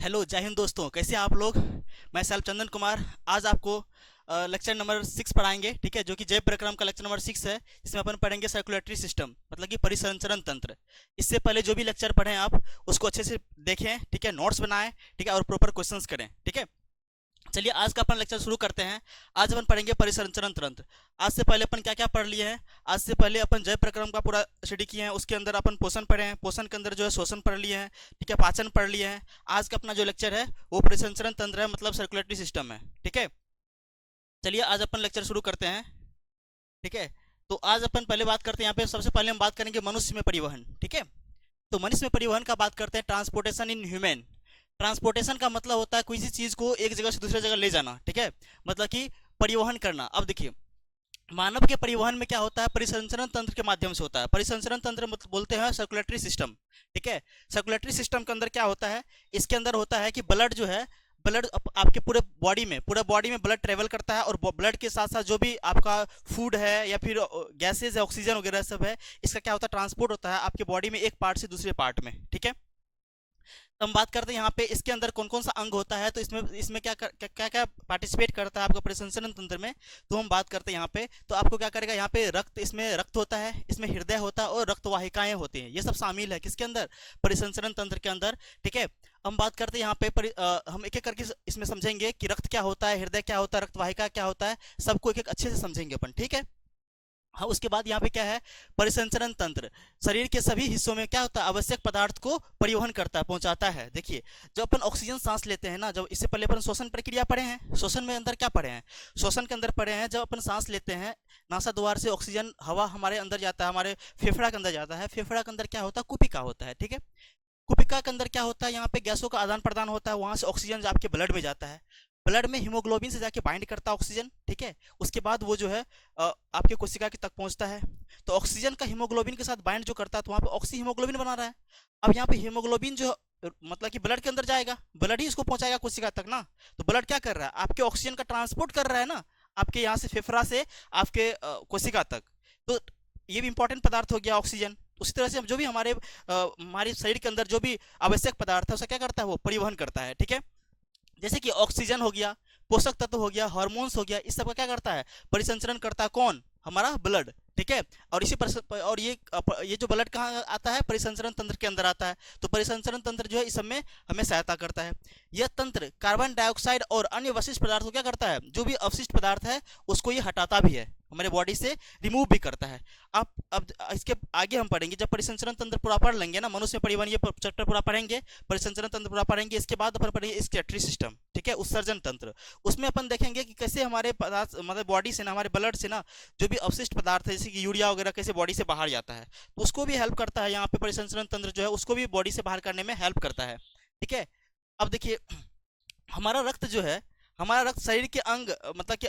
Hello जय हिंद दोस्तों, कैसे हैं आप लोग। मैं सैल्व चंदन कुमार आज आपको लेक्चर नंबर 6 पढ़ाएंगे, ठीक है, जो कि जय प्रक्रम का लेक्चर नंबर 6 है। इसमें अपन पढ़ेंगे सर्कुलेटरी सिस्टम, मतलब कि परिसंचरण तंत्र। इससे पहले जो भी लेक्चर पढ़ें आप उसको अच्छे से देखें, ठीक है, नोट्स बनाएं, ठीक है, और प्रॉपर क्वेश्चंस करें, ठीक है। चलिए आज का अपन लेक्चर शुरू करते हैं। आज अपन पढ़ेंगे परिसंचरण तंत्र। आज से पहले अपन क्या क्या पढ़ लिए हैं। आज से पहले अपन जय प्रक्रम का पूरा स्टडी किए हैं, उसके अंदर अपन पोषण पढ़े हैं, पोषण के अंदर जो है शोषण पढ़ लिए हैं, ठीक है, पाचन पढ़ लिए हैं। आज का अपना जो लेक्चर है वो परिसंचरण तंत्र है, मतलब सर्कुलेटरी सिस्टम है, ठीक है। चलिए आज अपन लेक्चर शुरू करते हैं, ठीक है। तो आज अपन पहले बात करते हैं, यहाँ पे सबसे पहले हम बात करेंगे मनुष्य में परिवहन, ठीक है। तो मनुष्य में परिवहन का बात करते हैं, ट्रांसपोर्टेशन इन ह्यूमन। ट्रांसपोर्टेशन का मतलब होता है किसी चीज को एक जगह से दूसरे जगह ले जाना, ठीक है, मतलब कि परिवहन करना। अब देखिए, मानव के परिवहन में क्या होता है, परिसंचरण तंत्र के माध्यम से होता है। परिसंचरण तंत्र मतलब बोलते हैं सर्कुलेटरी सिस्टम, ठीक है। सर्कुलेटरी सिस्टम के अंदर क्या होता है, इसके अंदर होता है कि ब्लड जो है, ब्लड आपके पूरे बॉडी में ब्लड ट्रेवल करता है, और ब्लड के साथ साथ जो भी आपका फूड है या फिर गैसेज है, ऑक्सीजन वगैरह सब है, इसका क्या होता है, ट्रांसपोर्ट होता है आपके बॉडी में एक पार्ट से दूसरे पार्ट में, ठीक है। तो हम बात करते हैं यहाँ पे इसके अंदर कौन कौन सा अंग होता है, तो इसमें इसमें क्या क्या पार्टिसिपेट करता है आपका परिसंचरण तंत्र में। तो हम बात करते हैं यहाँ पे, तो आपको क्या करेगा, यहाँ पे रक्त, इसमें रक्त होता है, इसमें हृदय होता है और रक्त वाहिकाएं होती हैं। ये सब शामिल है किसके अंदर, परिसंचरण तंत्र के अंदर, ठीक है। हम बात करते हैं यहाँ पे हम एक एक करके इसमें समझेंगे कि रक्त क्या होता है, हृदय क्या होता है, रक्त वाहिका क्या होता है, सबको एक एक अच्छे से समझेंगे अपन, ठीक है। हाँ, उसके बाद यहाँ पे क्या है, परिसंचरण तंत्र शरीर के सभी हिस्सों में क्या होता है, आवश्यक पदार्थ को परिवहन करता है, पहुंचाता है। देखिए, जब अपन ऑक्सीजन सांस लेते हैं ना, जब इससे पहले अपन श्वसन प्रक्रिया पढ़े हैं, श्वसन में अंदर क्या पढ़े हैं, श्वसन के अंदर पढ़े हैं, जब अपन सांस लेते हैं नासा द्वार से ऑक्सीजन हवा हमारे अंदर जाता है, हमारे फेफड़ा के अंदर जाता है। फेफड़ा के अंदर क्या होता है, कुपिका होता है, ठीक है। कुपिका के अंदर क्या होता है, यहाँ पे गैसों का आदान प्रदान होता है, वहां से ऑक्सीजन आपके ब्लड में जाता है, ब्लड में हीमोग्लोबिन से जाके बाइंड करता है ऑक्सीजन, ठीक है। उसके बाद वो जो है आपके कोशिका के तक पहुंचता है। तो ऑक्सीजन का हीमोग्लोबिन के साथ बाइंड जो करता है, तो वहाँ पे ऑक्सी हीमोग्लोबिन बना रहा है। अब यहाँ पे हीमोग्लोबिन जो मतलब कि ब्लड के अंदर जाएगा, ब्लड ही इसको पहुंचाएगा कोशिका तक ना। तो ब्लड क्या कर रहा है, आपके ऑक्सीजन का ट्रांसपोर्ट कर रहा है ना, आपके यहाँ से फेफड़ा से आपके कोशिका तक। तो ये भी इंपॉर्टेंट पदार्थ हो गया ऑक्सीजन। उसी तरह से जो भी हमारे शरीर के अंदर जो भी आवश्यक पदार्थ है, उसका क्या करता है, वो परिवहन करता है, ठीक है। जैसे कि ऑक्सीजन हो गया, पोषक तत्व हो गया, हार्मोन्स हो गया, इस सब का क्या करता है, परिसंचरण करता है कौन, हमारा ब्लड, ठीक है। और और ये जो ब्लड कहाँ आता है, परिसंचरण तंत्र के अंदर आता है। तो परिसंचरण तंत्र जो है इस सब में हमें सहायता करता है। यह तंत्र कार्बन डाइऑक्साइड और अन्य अवशिष्ट पदार्थ को क्या करता है, जो भी अवशिष्ट पदार्थ है उसको ये हटाता भी है, हमारे बॉडी से रिमूव भी करता है। अब इसके आगे हम पढ़ेंगे, जब परिसंचरण तंत्र पूरा पढ़ लेंगे ना, मनुष्य परिवहन ये चैप्टर पूरा पढ़ेंगे, परिसंचरण तंत्र पूरा पढ़ेंगे, इसके बाद अपन पढ़ेंगे एक्सक्रीटरी सिस्टम, ठीक है, उत्सर्जन तंत्र। उसमें अपन देखेंगे कि कैसे हमारे पदार्थ, मतलब बॉडी से ना, हमारे ब्लड से ना, जो भी अवशिष्ट पदार्थ है जैसे कि यूरिया वगैरह कैसे बॉडी से बाहर जाता है, तो उसको भी हेल्प करता है। यहाँ पे परिसंचरण तंत्र जो है उसको भी बॉडी से बाहर करने में हेल्प करता है, ठीक है। अब देखिए, हमारा रक्त जो है, हमारा रक्त शरीर के अंग, मतलब कि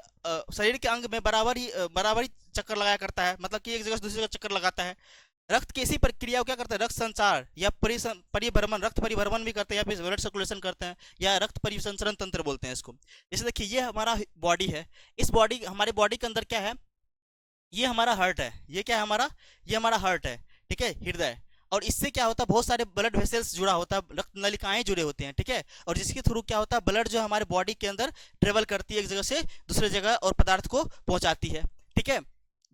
शरीर के अंग में बराबर ही चक्कर लगाया करता है, मतलब कि एक जगह से दूसरी जगह चक्कर लगाता है। रक्त की ऐसी प्रक्रिया को क्या करता है, रक्त संचार या परिभ्रमण, रक्त परिभ्रमण भी करते हैं, या फिर ब्लड सर्कुलेशन करते हैं, या रक्त परिसंचरण तंत्र बोलते हैं इसको। जैसे देखिए, ये हमारा बॉडी है, इस बॉडी, हमारे बॉडी के अंदर क्या है, ये हमारा हार्ट है, ये क्या है हमारा, ये हमारा हार्ट है, ठीक है, हृदय। और इससे क्या होता है, बहुत सारे ब्लड वेसल्स जुड़ा होता है, रक्त नलिकाएं जुड़े होते हैं, ठीक है। और जिसके थ्रू क्या होता है, ब्लड जो हमारे बॉडी के अंदर ट्रेवल करती है एक जगह से दूसरे जगह और पदार्थ को पहुंचाती है, ठीक है।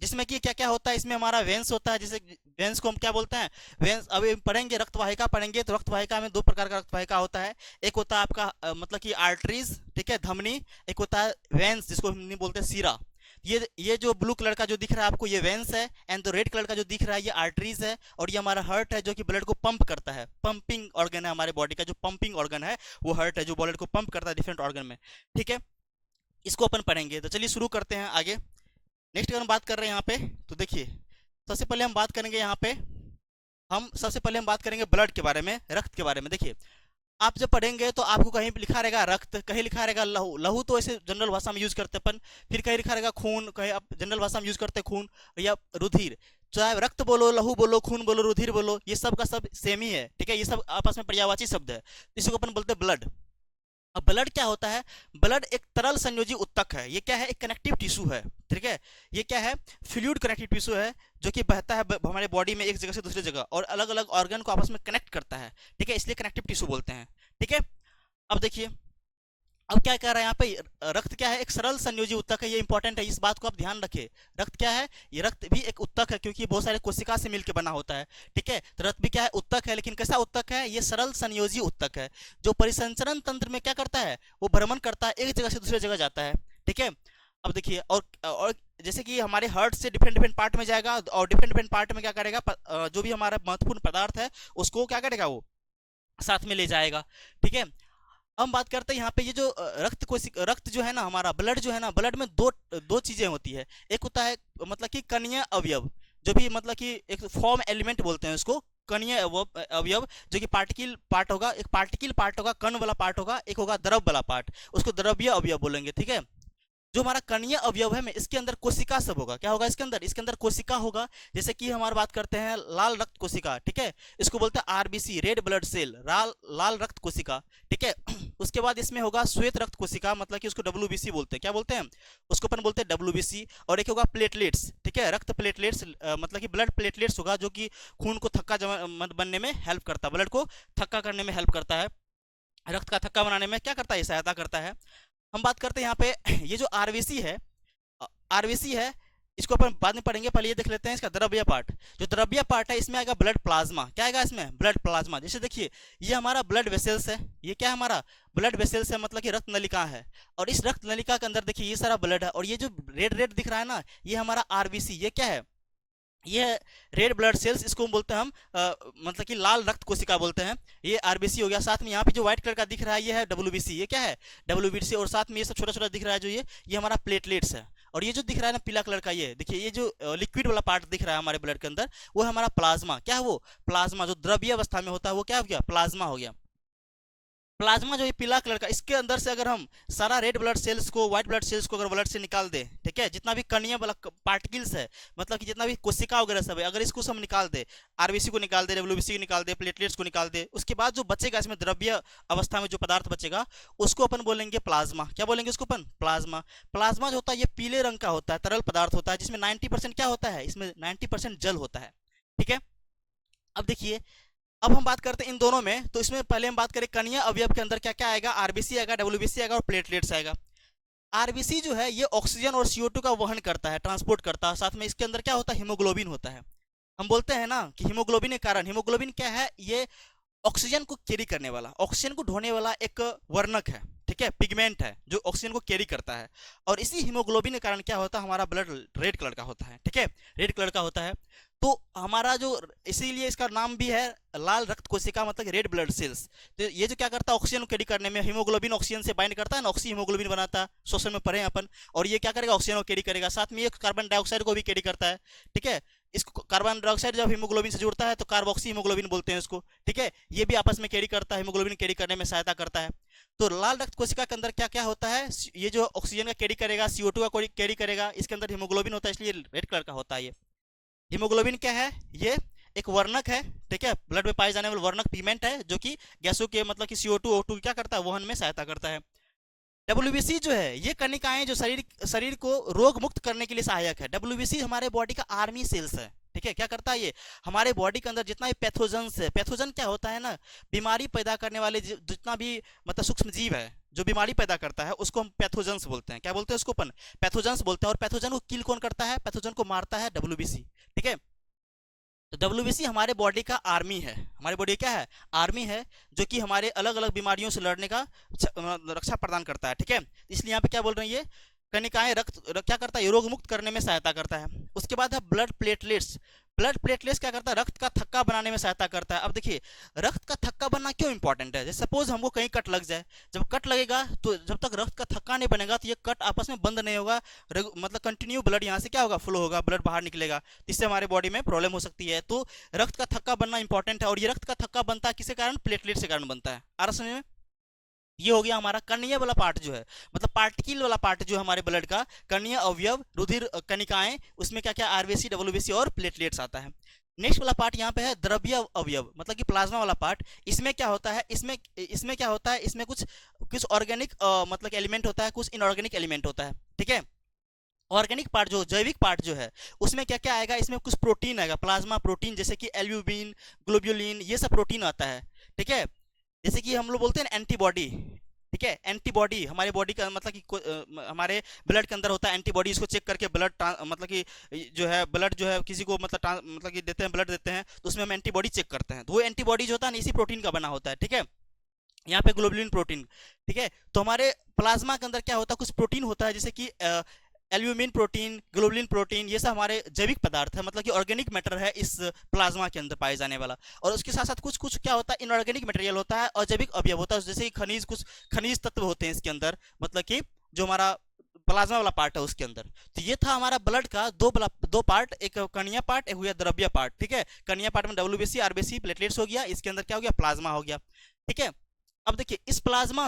जिसमें कि क्या क्या होता है, इसमें हमारा वेंस होता है, जैसे वेंस को हम क्या बोलते हैं, वेंस। अभी पढ़ेंगे रक्त वाहिका पढ़ेंगे, तो रक्त वाहिका में दो प्रकार का रक्त वाहिका होता है। एक होता है आपका मतलब कि आर्टरीज, ठीक है, धमनी। एक होता है वेंस, जिसको हम नहीं बोलते सीरा। ये जो ब्लू कलर का जो दिख रहा है आपको, ये वेंस है, एंड तो रेड कलर का जो दिख रहा है ये आर्टरीज है। और ये हमारा हार्ट है, जो कि ब्लड को पंप करता है, पंपिंग ऑर्गन है हमारे बॉडी का, जो पंपिंग ऑर्गन है वो हार्ट है, जो ब्लड को पंप करता है डिफरेंट ऑर्गन में, ठीक है। इसको अपन पढ़ेंगे, तो चलिए शुरू करते हैं आगे। नेक्स्ट अगर हम बात कर रहे हैं यहाँ पे, तो देखिए, सबसे पहले हम बात करेंगे यहाँ पे, सबसे पहले हम बात करेंगे ब्लड के बारे में, रक्त के बारे में। देखिए, आप जब पढ़ेंगे तो आपको कहीं लिखा रहेगा रक्त, कहीं लिखा रहेगा लहू, लहू तो ऐसे जनरल भाषा में यूज करते हैं अपन, फिर कहीं लिखा रहेगा खून, कहीं आप जनरल भाषा में यूज करते हैं खून, या रुधिर। चाहे रक्त बोलो, लहू बोलो, खून बोलो, रुधिर बोलो, ये सब का सब सेम ही है, ठीक है, ये सब आपस में पर्यायवाची शब्द है, इसको अपन बोलते हैं ब्लड। अब ब्लड क्या होता है, ब्लड एक तरल संयोजी उत्तक है, ये क्या है, एक कनेक्टिव टिश्यू है, ठीक है। ये क्या है, फ्लूइड कनेक्टिव टिश्यू है, जो कि बहता है हमारे बॉडी में एक जगह से दूसरी जगह, और अलग अलग ऑर्गन को आपस में कनेक्ट करता है, ठीक है, इसलिए कनेक्टिव टिश्यू बोलते हैं, ठीक है। अब देखिए, अब क्या कह रहा है यहाँ पे, रक्त क्या है, एक सरल संयोजी उत्तक है, ये इंपॉर्टेंट है, इस बात को आप ध्यान रखिए। रक्त क्या है, ये रक्त भी एक उत्तक है, क्योंकि ये बहुत सारे कोशिका से मिलकर बना होता है, ठीक है। तो रक्त भी क्या है, उत्तक है, लेकिन कैसा उत्तक है, ये सरल संयोजी उत्तक है, जो परिसंचरण तंत्र में क्या करता है, वो भ्रमण करता है, एक जगह से दूसरे जगह जाता है, ठीक है। अब देखिए, और जैसे कि हमारे हार्ट से डिफरेंट डिफरेंट पार्ट में जाएगा, और डिफरेंट डिफरेंट पार्ट में क्या करेगा, जो भी हमारा महत्वपूर्ण पदार्थ है उसको क्या करेगा, वो साथ में ले जाएगा, ठीक है। हम बात करते हैं यहाँ पे, ये जो रक्त जो है ना, हमारा ब्लड जो है ना, ब्लड में दो दो चीजें होती है। एक होता है मतलब कि कणीय अवयव, जो भी मतलब कि एक फॉर्म एलिमेंट बोलते हैं उसको, कणीय अवयव, जो कि पार्टिकल पार्ट होगा, एक पार्टिकल पार्ट होगा, कण वाला पार्ट होगा, एक होगा द्रव वाला पार्ट, उसको द्रव्य अवयव बोलेंगे, ठीक है। जो हमारा कणीय अवयव है, में इसके अंदर कोशिका सब होगा, क्या होगा इसके अंदर कोशिका होगा। जैसे कि हमारी बात करते हैं लाल रक्त कोशिका, ठीक है, इसको बोलते हैं आरबीसी, रेड ब्लड सेल, लाल रक्त कोशिका, ठीक है। उसके बाद इसमें होगा श्वेत रक्त कोशिका, मतलब कि उसको डब्ल्यूबीसी बोलते हैं, क्या बोलते हैं उसको, अपन बोलते हैं डब्ल्यूबीसी। और एक होगा प्लेटलेट्स, ठीक है, रक्त प्लेटलेट्स, मतलब कि ब्लड प्लेटलेट्स होगा, जो कि खून को थक्का बनने में हेल्प करता है, ब्लड को थक्का करने में हेल्प करता है, रक्त का थक्का बनाने में क्या करता है, सहायता करता है। हम बात करते हैं यहाँ पे ये जो आरबीसी है, आरबीसी है, इसको अपन बाद में पढ़ेंगे, पहले ये देख लेते हैं इसका द्रव्य पार्ट। जो द्रव्य पार्ट है, इसमें आएगा ब्लड प्लाज्मा, क्या आएगा इसमें, ब्लड प्लाज्मा। जैसे देखिए, ये हमारा ब्लड वेसल्स है, ये क्या है हमारा ब्लड वेसल्स है, मतलब कि रक्त नलिका है, और इस रक्त नलिका के अंदर देखिए ये सारा ब्लड है, और ये जो रेड रेड दिख रहा है ना, ये हमारा आरबीसी, ये क्या है, ये रेड ब्लड सेल्स, इसको बोलते हैं हम मतलब कि लाल रक्त कोशिका बोलते हैं। ये आरबीसी हो गया। साथ में यहाँ पे जो व्हाइट कलर का दिख रहा है, ये है डब्ल्यूबीसी, ये क्या है डब्ल्यूबीसी। और साथ में ये सब छोटा छोटा दिख रहा है, जो ये हमारा प्लेटलेट्स है। और ये जो दिख रहा है ना पीला कलर का, ये देखिए, ये जो लिक्विड वाला पार्ट दिख रहा है हमारे ब्लड के अंदर, वो है हमारा प्लाज्मा। क्या है वो, प्लाज्मा, जो द्रव्य अवस्था में होता है, वो क्या हो गया, प्लाज्मा हो गया। प्लाज्मा जो है पीला कलर का, इसके अंदर से अगर हम सारा रेड ब्लड सेल्स को, व्हाइट ब्लड सेल्स को अगर ब्लड से निकाल दे, ठीक है, जितना भी कणीय वाला पार्टिकल्स है, मतलब कि जितना भी कोशिका वगैरह सब है, अगर इसको हम निकाल दे, आरबीसी को निकाल दे, डब्ल्यूबीसी को निकाल दे, प्लेटलेट्स को निकाल दे, उसके बाद जो बचेगा इसमें द्रव्य अवस्था में जो पदार्थ बचेगा, उसको अपन बोलेंगे प्लाज्मा। क्या बोलेंगे उसको अपन, प्लाज्मा। प्लाज्मा जो होता है, ये पीले रंग का होता है, तरल पदार्थ होता है, जिसमें 90% क्या होता है, इसमें 90% जल होता है, ठीक है। अब देखिए, अब हम बात करते हैं इन दोनों में, तो इसमें पहले हम बात करें कणीय अवयव के अंदर क्या क्या आएगा, आरबीसी आएगा, डब्ल्यूबीसी आएगा, और प्लेटलेट्स आएगा। आरबीसी जो है, ये ऑक्सीजन और CO2 का वहन करता है, ट्रांसपोर्ट करता है। साथ में इसके अंदर क्या होता है, हीमोग्लोबिन होता है। हम बोलते हैं ना कि हीमोग्लोबिन के कारण, हीमोग्लोबिन क्या है, ये ऑक्सीजन को कैरी करने वाला, ऑक्सीजन को ढोने वाला एक वर्णक है, ठीक है, पिगमेंट है, जो ऑक्सीजन को कैरी करता है। और इसी हीमोग्लोबिन के कारण क्या होता है, हमारा ब्लड रेड कलर का होता है, ठीक है, रेड कलर का होता है। तो हमारा जो, इसीलिए इसका नाम भी है लाल रक्त कोशिका, मतलब रेड ब्लड सेल्स। तो ये जो क्या करता है, ऑक्सीजन को कैरी करने में, हीमोग्लोबिन ऑक्सीजन से बाइंड करता है ना, ऑक्सी हीमोग्लोबिन बनाता है, श्वसन में पढ़े अपन। और ये क्या करेगा, ऑक्सीजन को कैरी करेगा, साथ में ये कार्बन डाइऑक्साइड को भी कैरी करता है, ठीक है। इसको कार्बन डाइऑक्साइड जब हीमोग्लोबिन से जुड़ता है तो कार्बोक्सी हीमोग्लोबिन बोलते हैं इसको, ठीक है। ये भी आपस में कैरी करता है, हीमोग्लोबिन कैरी करने में सहायता करता है। तो लाल रक्त कोशिका के अंदर क्या क्या होता है, ये जो ऑक्सीजन का कैरी करेगा, CO2 का कैरी करेगा, इसके अंदर हीमोग्लोबिन होता है, इसलिए रेड कलर का होता है। ये हीमोग्लोबिन क्या है, ये एक वर्णक है, ठीक है, ब्लड में पाए जाने वाला वर्णक पिगमेंट है, जो कि गैसों के मतलब कि CO2 O2 क्या करता है, वहन में सहायता करता है। डब्ल्यूबीसी जो है, ये कणिकाएं जो शरीर को रोग मुक्त करने के लिए सहायक है। डब्ल्यूबीसी हमारे बॉडी का आर्मी सेल्स है, ठीक है। क्या करता है ये, हमारे बॉडी के अंदर जितना भी पैथोजन्स है, पैथोजन क्या होता है ना, बीमारी पैदा करने वाले जितना भी मतलब सूक्ष्म जीव है, जो बीमारी पैदा करता है, उसको हम पैथोजन्स बोलते हैं। क्या बोलते हैं उसको अपन, पैथोजन्स बोलते हैं। और पैथोजन को किल कौन करता है, पैथोजन को मारता है डब्ल्यूबीसी, ठीक है। तो डब्ल्यूबीसी हमारे बॉडी का आर्मी है, हमारे बॉडी क्या है, आर्मी है, जो कि हमारे अलग अलग बीमारियों से लड़ने का रक्षा प्रदान करता है, ठीक है। इसलिए यहाँ पे क्या बोल रहे हैं, ये कणिकाएं क्या करता है, रोग मुक्त करने में सहायता करता है। उसके बाद है ब्लड प्लेटलेट्स। ब्लड प्लेटलेट्स क्या करता है, रक्त का थक्का बनाने में सहायता करता है। अब देखिए, रक्त का थक्का बनना क्यों इंपॉर्टेंट है, जैसे सपोज हमको कहीं कट लग जाए, जब कट लगेगा तो जब तक रक्त का थक्का नहीं बनेगा, तो ये कट आपस में बंद नहीं होगा, मतलब कंटिन्यू ब्लड यहाँ से क्या होगा, फ्लो होगा, ब्लड बाहर निकलेगा, इससे हमारे बॉडी में प्रॉब्लम हो सकती है। तो रक्त का थक्का बनना इंपॉर्टेंट है। और ये रक्त का थक्का बनता है किसके कारण, प्लेटलेट के कारण बनता है। आ रहा समझ में, ये हो गया हमारा कणीय वाला पार्ट जो है, मतलब पार्टिकल वाला पार्ट जो है हमारे ब्लड का, कणीय अवयव, रुधिर कणिकाएं, उसमें क्या क्या आरबीसी, डब्ल्यूबीसी और प्लेटलेट्स आता है। नेक्स्ट वाला पार्ट यहाँ पे है द्रव्य अवयव, मतलब कि प्लाज्मा वाला पार्ट। इसमें क्या होता है, इसमें क्या होता है, इसमें कुछ कुछ ऑर्गेनिक मतलब एलिमेंट होता है, कुछ इनऑर्गेनिक एलिमेंट होता है, ठीक है। ऑर्गेनिक पार्ट जो जैविक पार्ट जो है, उसमें क्या क्या आएगा, इसमें कुछ प्रोटीन आएगा, प्लाज्मा प्रोटीन, जैसे कि एल्ब्यूमिन, ग्लोब्यूलिन, ये सब प्रोटीन आता है, ठीक है। जैसे कि हम लोग बोलते हैं एंटीबॉडी, ठीक है। एंटीबॉडी हमारे बॉडी का मतलब कि हमारे ब्लड के अंदर होता है एंटीबॉडी, इसको चेक करके ब्लड मतलब कि जो है ब्लड जो है किसी को मतलब कि देते हैं, ब्लड देते हैं, तो उसमें हम एंटीबॉडी चेक करते हैं, तो वो एंटीबॉडी जो होता है ना इसी प्रोटीन का बना होता है। ठीक है, यहाँ पे ग्लोबुलिन प्रोटीन। ठीक है, तो हमारे प्लाज्मा के अंदर क्या होता है, कुछ प्रोटीन होता है जैसे कि एल्यूमिन प्रोटीन, ग्लोबुलिन प्रोटीन, ये सब हमारे जैविक पदार्थ है, मतलब कि ऑर्गेनिक मैटर है इस प्लाज्मा के अंदर पाए जाने वाला। और उसके साथ साथ कुछ कुछ क्या होता है, इनऑर्गेनिक मटेरियल होता है और जैविक अवयव होता है, जैसे कि खनिज, कुछ खनिज तत्व होते हैं इसके अंदर, मतलब कि जो हमारा प्लाज्मा वाला पार्ट है उसके अंदर। तो ये था हमारा ब्लड का दो पार्ट, एक कणीय पार्ट, एक हो गया द्रव्य पार्ट। ठीक है, कणीय पार्ट में डब्ल्यूबीसी, आरबीसी, प्लेटलेट्स हो गया, इसके अंदर क्या हो गया, प्लाज्मा हो गया। ठीक है, अब देखिए इस प्लाज्मा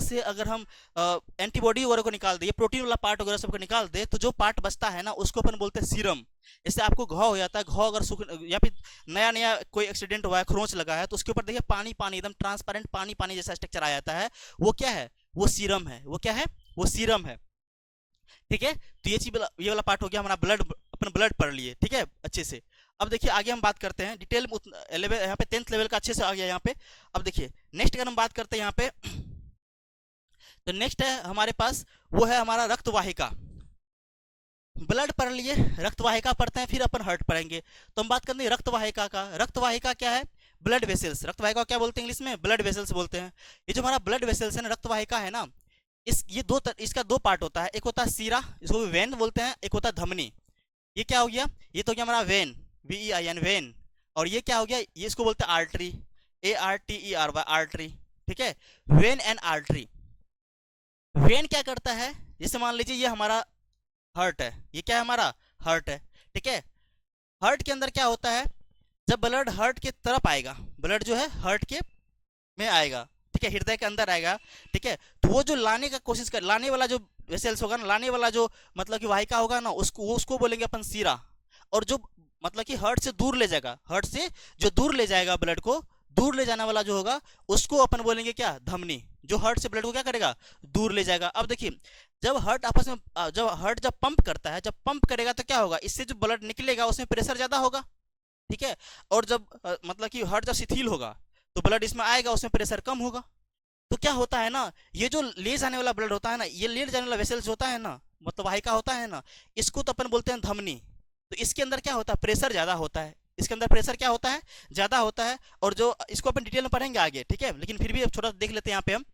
से अगर हम एंटीबॉडी वगैरह को निकाल दे, प्रोटीन वाला पार्ट वगैरह सबको निकाल दे, तो जो पार्ट बचता है ना उसको अपन बोलते हैं सीरम। इससे आपको घाव हो जाता है, घाव अगर सूख या फिर नया नया कोई एक्सीडेंट हुआ है, खरोंच लगा है, तो उसके ऊपर देखिए पानी पानी एकदम ट्रांसपेरेंट पानी पानी जैसा स्ट्रक्चर आ जाता है, वो क्या है, वो सीरम है। वो क्या है, वो सीरम है। ठीक है, तो ये वाला पार्ट हो गया हमारा ब्लड, अपन ब्लड पढ़ लिए। ठीक है, अच्छे से। अब देखिए आगे हम बात करते हैं डिटेल लेवल, यहाँ पे 10th लेवल का अच्छे से आ गया यहाँ पे। अब देखिए नेक्स्ट अगर हम बात करते हैं यहाँ पे, तो नेक्स्ट है हमारे पास, वो है हमारा रक्त वाहिका। ब्लड पढ़ लिए, रक्त वाहिका पढ़ते हैं, फिर अपन हार्ट पढ़ेंगे। तो हम बात करते हैं रक्त वाहिका का। रक्त वाहिका क्या है, ब्लड वेसल्स। रक्त वाहिका क्या बोलते हैं इंग्लिश में, ब्लड वेसल्स बोलते हैं। ये जो हमारा ब्लड वेसल्स है ना, रक्त वाहिका है ना, इसका दो पार्ट होता है, एक होता है सीरा, इसको भी वेन बोलते हैं, एक होता है धमनी। ये क्या हो गया, ये तो हो गया हमारा वेन, VEIN वेन। और ये क्या हो गया, ये इसको बोलते हैं आर्टरी, ARTERY आर्टरी। ठीक है, वेन एंड आर्टरी। वेन क्या करता है, जैसे मान लीजिए ये हमारा हार्ट है, ये क्या है, हमारा हार्ट है। ठीक है, हार्ट के अंदर क्या होता है, जब ब्लड हार्ट के तरफ आएगा, ब्लड जो है हार्ट के में आएगा, ठीक है, हृदय के अंदर आएगा। ठीक है, तो वो जो लाने का कोशिश कर, लाने वाला जो वेसल्स होगा ना, लाने वाला जो मतलब कि वाहिका होगा ना, उसको बोलेंगे अपन सीरा। और जो मतलब कि हार्ट से दूर ले जाएगा, हार्ट से जो दूर ले जाएगा ब्लड को, दूर ले जाने वाला जो होगा उसको अपन बोलेंगे क्या, धमनी। जो हार्ट से ब्लड को क्या करेगा, दूर ले जाएगा। अब देखिए जब हार्ट आपस में जब हार्ट जब पंप करता है, जब पंप करेगा तो क्या होगा, इससे जो ब्लड निकलेगा उसमें प्रेशर ज्यादा होगा। ठीक है, और जब मतलब कि हार्ट जब शिथिल होगा तो ब्लड इसमें आएगा, उसमें प्रेशर कम होगा। तो क्या होता है ना, ये जो ले जाने वाला ब्लड होता है ना, ये ले जाने वाला वेसल्स होता है ना, मतलब वाहिका होता है ना, इसको तो अपन बोलते हैं धमनी। तो इसके अंदर क्या होता है, प्रेशर ज्यादा होता है, इसके अंदर प्रेशर क्या होता है, ज्यादा होता है। और जो इसको अपन डिटेल में पढ़ेंगे आगे, ठीक है, लेकिन फिर भी अब थोड़ा देख लेते हैं यहाँ पे हम।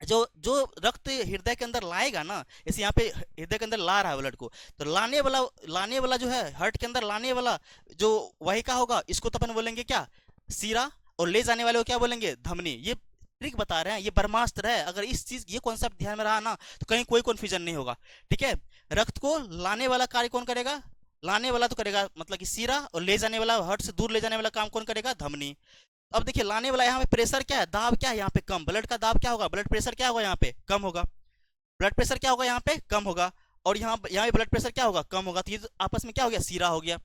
जो जो रक्त हृदय के अंदर लाएगा ना, जैसे यहाँ पे हृदय के अंदर ला रहा है ब्लड को, तो लाने वाला जो है हार्ट के अंदर लाने वाला जो वाहिका होगा, इसको तो अपन बोलेंगे क्या, सीरा। और ले जाने वाले को क्या बोलेंगे, धमनी। ये ट्रिक बता रहे हैं, ये ब्रह्मास्त्र है। अगर इस चीज ये कॉन्सेप्ट ध्यान में रहा ना, तो कहीं कोई कंफ्यूजन नहीं होगा। ठीक है, रक्त को लाने वाला कार्य कौन करेगा, लाने वाला तो करेगा मतलब कि सीरा, और ले जाने वाला, हार्ट से दूर ले जाने वाला काम कौन करेगा, धमनी। अब देखिए लाने वाला यहाँ पे प्रेशर क्या है, दाब क्या है यहाँ पे, कम। ब्लड का दाब क्या होगा, ब्लड प्रेशर क्या होगा यहाँ पे, कम होगा। ब्लड प्रेशर क्या होगा यहाँ पे, कम होगा। और यहाँ ब्लड प्रेशर क्या होगा, कम होगा। तो ये आपस में क्या हो गया, सीरा हो गया।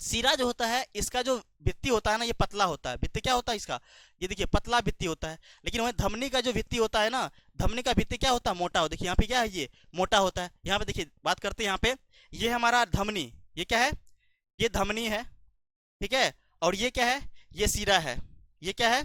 सीरा जो होता है, इसका जो भित्ति होता है ना, ये पतला होता है। भित्ति क्या होता है इसका, ये देखिए पतला भित्ति होता है। लेकिन वही धमनी का जो भित्ति होता है ना, धमनी का भित्ति क्या होता है, मोटा हो। देखिए यहाँ पे क्या है, ये मोटा होता है। यहाँ पे देखिए बात करते हैं यहाँ पे, ये हमारा धमनी, ये क्या है, ये धमनी है। ठीक है, और ये क्या है, ये सीरा है। ये क्या है,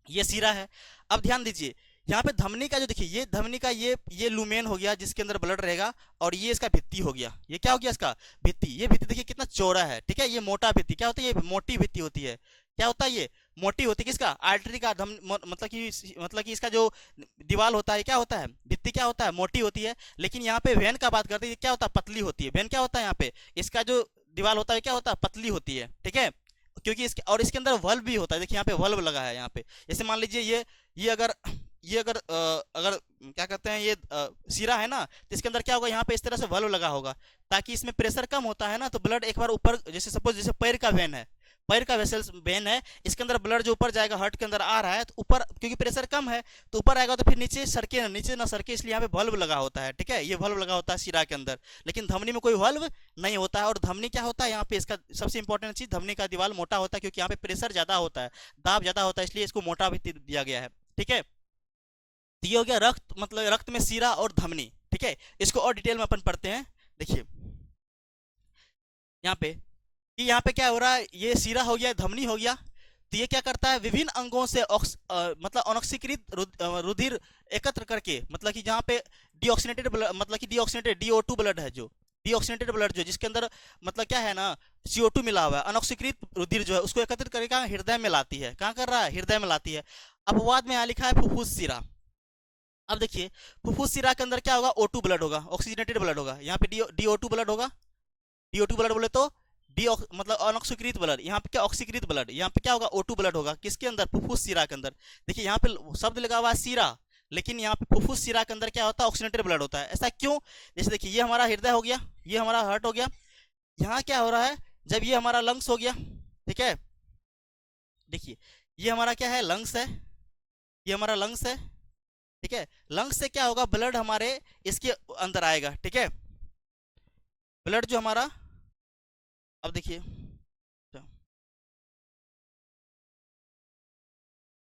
ये सीरा है। अब ध्यान दीजिए यहाँ पे धमनी का जो, देखिए ये धमनी का ये लुमेन हो गया जिसके अंदर ब्लड रहेगा, और ये इसका भित्ति हो गया। ये क्या हो गया, इसका भित्ति। ये भित्ति देखिए कितना चौड़ा है। ठीक है, ये मोटा भित्ति क्या होता है, ये मोटी भित्ति होती है। क्या होता है, ये मोटी होती है। किसका, आर्टरी का, मतलब कि इसका जो दीवार होता है क्या होता है, भित्ति क्या होता है, मोटी होती है। लेकिन यहाँ पे वेन का बात करते हैं, क्या होता है, पतली होती है। वेन क्या होता है, यहाँ पे इसका जो दीवार होता है क्या होता है, पतली होती है। ठीक है, क्योंकि इसके अंदर वल्व भी होता है। देखिए यहाँ पे वल्व लगा है यहाँ पे। जैसे मान लीजिए ये अगर क्या कहते हैं, ये सीरा है ना, तो इसके अंदर क्या होगा, यहाँ पे इस तरह से वल्व लगा होगा, ताकि इसमें प्रेशर कम होता है ना, तो ब्लड एक बार ऊपर, जैसे सपोज जैसे पैर का वेन है, पैर का वेसल्स वेन है, इसके अंदर ब्लड जो ऊपर जाएगा, हार्ट के अंदर आ रहा है, तो ऊपर क्योंकि प्रेशर कम है तो ऊपर आएगा, तो फिर नीचे ना सरके, इसलिए यहाँ पे वल्व लगा होता है। ठीक है, ये वल्व लगा होता है सीरा के अंदर। लेकिन धमनी में कोई वल्व नहीं होता है। और धमनी क्या होता है, यहाँ पे इसका सबसे इंपॉर्टेंट चीज, धमनी का दीवार मोटा होता है, क्योंकि यहाँ पे प्रेशर ज्यादा होता है, दाब ज्यादा होता है, इसलिए इसको मोटा भी दिया गया है। ठीक है, तो ये हो गया रक्त, मतलब रक्त में सीरा और धमनी। ठीक है, इसको और डिटेल में अपन पढ़ते हैं। देखिए यहाँ पे, कि यहाँ पे क्या हो रहा है, ये सीरा हो गया, धमनी हो गया। तो ये क्या करता है, विभिन्न अंगों से मतलब अनऑक्सीकृत रुधिर एकत्र करके, मतलब कि जहाँ पे डीऑक्सीनेटेड ब्लड, मतलब कि डीऑक्सीनेटेड DO2 ब्लड है, जो डीऑक्सीनेटेड ब्लड जो जिसके अंदर मतलब क्या है ना, CO2 मिला हुआ है, अनऑक्सीकृत रुधिर जो है उसको एकत्रित करके कहाँ, हृदय में लाती है। कहाँ कर रहा है, हृदय में लाती है। अपवाद में यहाँ लिखा है फुफ्फुस शिरा। अब देखिए फुफ्फुस शिरा के अंदर क्या होगा, O2 ब्लड होगा, ऑक्सीजनेटेड ब्लड होगा। यहाँ पे DO2 ब्लड होगा। DO2 ब्लड बोले तो डी मतलब अनऑक्सीकृत ब्लड, यहाँ पे क्या ऑक्सीकृत ब्लड, यहाँ पे क्या होगा, O2 ब्लड होगा। किसके अंदर, फुफ्फुस शिरा के अंदर। देखिए यहाँ पे शब्द लगा हुआ है शिरा, लेकिन यहाँ पे फुफ्फुस शिरा के अंदर क्या होता है, ऑक्सीजनेटेड ब्लड होता है। ऐसा क्यों, जैसे देखिए ये हमारा हृदय हो गया, ये हमारा हार्ट हो गया। यहाँ क्या हो रहा है, जब ये हमारा लंग्स हो गया, ठीक है, देखिए ये हमारा क्या है, लंग्स है, ये हमारा लंग्स है, ठीक है। लंग्स से क्या होगा, ब्लड हमारे इसके अंदर आएगा, ठीक है। ब्लड जो हमारा, अब देखिए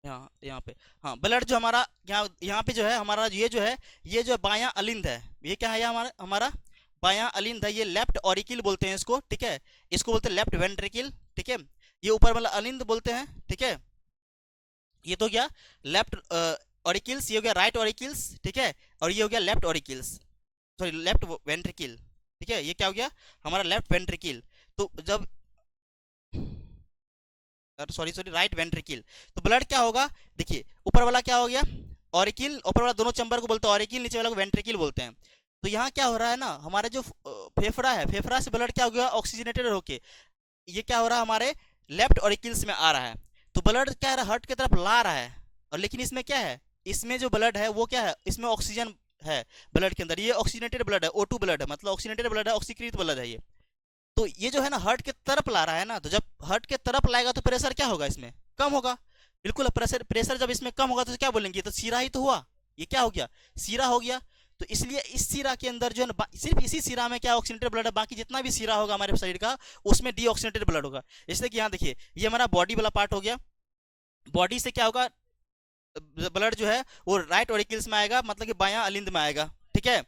यहाँ पे, हाँ ब्लड जो हमारा यहाँ पे जो है हमारा, ये जो है, ये जो बायां अलिंद है, ये क्या है, हमारा हमारा बायां अलिंद है, ये लेफ्ट ऑरिकिल बोलते हैं इसको, ठीक है। इसको बोलते हैं लेफ्ट वेंट्रिकल, ठीक है। ये ऊपर वाला अलिंद बोलते हैं, ठीक है। ये तो क्या, लेफ्ट ऑरिकिल्स, ये हो गया राइट ऑरिकिल्स, ठीक है। और ये हो गया लेफ्ट ऑरिकिल्स, सॉरी लेफ्ट वेंट्रिकल, ठीक है। ये क्या हो गया, हमारा लेफ्ट वेंट्रिकल। तो जब, सॉरी सॉरी राइट वेंट्रिकल। तो ब्लड क्या होगा, देखिए ऊपर वाला क्या हो गया, ऑरिकिल, ऊपर वाला दोनों चैम्बर को बोलते हैं ऑरिकिल, नीचे वाला को वेंट्रिकल बोलते हैं। तो यहाँ क्या हो रहा है ना, हमारे जो फेफड़ा है, फेफड़ा से ब्लड क्या हो गया, ऑक्सीजनेटेड होके ये क्या हो रहा है, हमारे लेफ्ट ऑरिकिल्स में आ रहा है। तो ब्लड क्या है, हार्ट की तरफ ला रहा है। और लेकिन इसमें क्या है, इसमें जो ब्लड है वो क्या है, इसमें ऑक्सीजन है ब्लड के अंदर, ये ऑक्सीजनेटेड ब्लड है, O2 ब्लड है, मतलब ऑक्सीजनेटेड ब्लड है, ऑक्सीकृत ब्लड है ये। तो ये जो है ना हार्ट के तरफ ला रहा है ना, तो जब हार्ट के तरफ लाएगा तो प्रेशर क्या होगा, इसमें कम होगा। बिल्कुल, प्रेशर प्रेशर जब इसमें कम होगा तो क्या बोलेंगे, तो सीरा ही तो हुआ, ये क्या हो गया, सीरा हो गया। तो इसलिए इस सीरा के अंदर जो है ना, सिर्फ इसी सीरा में क्या ऑक्सीजनेटेड ब्लड है, बाकी जितना भी सीरा होगा हमारे शरीर का उसमें डीऑक्सीजनेटेड ब्लड होगा। इसलिए कि यहाँ देखिए ये हमारा बॉडी वाला पार्ट हो गया, बॉडी से क्या होगा, ब्लड जो है वो राइट ऑरिकल्स में आएगा, मतलब कि बायां अलिंद में आएगा, ठीक है।